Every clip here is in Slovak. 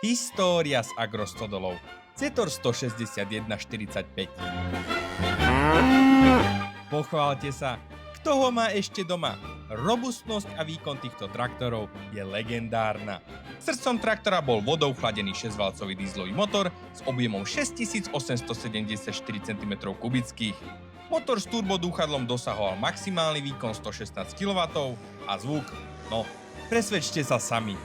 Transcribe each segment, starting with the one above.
História z agrostodolov. Cetor 16145. Pochválte sa, kto ho má ešte doma? Robustnosť a výkon týchto traktorov je legendárna. Srdcom traktora bol vodou chladený 6-valcový dieselový motor s objemom 6874 cm3. Motor s turbodúchadlom dosahoval maximálny výkon 116 kW a zvuk, no, presvedčte sa sami.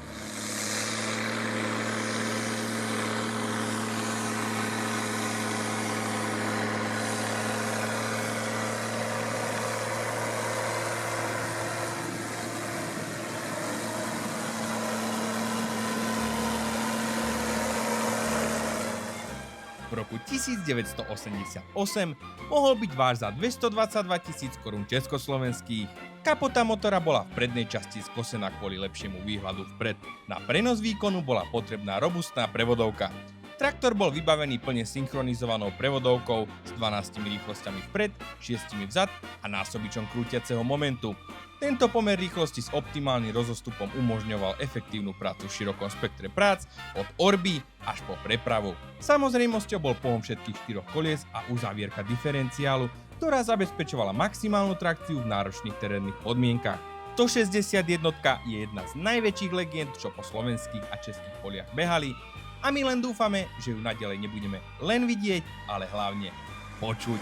V roku 1988 mohol byť váš za 222 000 korún československých. Kapota motora bola v prednej časti skosená kvôli lepšiemu výhľadu vpred. Na prenos výkonu bola potrebná robustná prevodovka. Traktor bol vybavený plne synchronizovanou prevodovkou s 12 rýchlosťami vpred, 6 vzad a násobičom krútiaceho momentu. Tento pomer rýchlosti s optimálnym rozostupom umožňoval efektívnu prácu v širokom spektre prác od orby až po prepravu. Samozrejmosťou bol pohon všetkých 4 kolies a uzávierka diferenciálu, ktorá zabezpečovala maximálnu trakciu v náročných terénnych podmienkach. 161 je jedna z najväčších legend, čo po slovenských a českých poliach behali, a my len dúfame, že ju naďalej nebudeme len vidieť, ale hlavne počuť.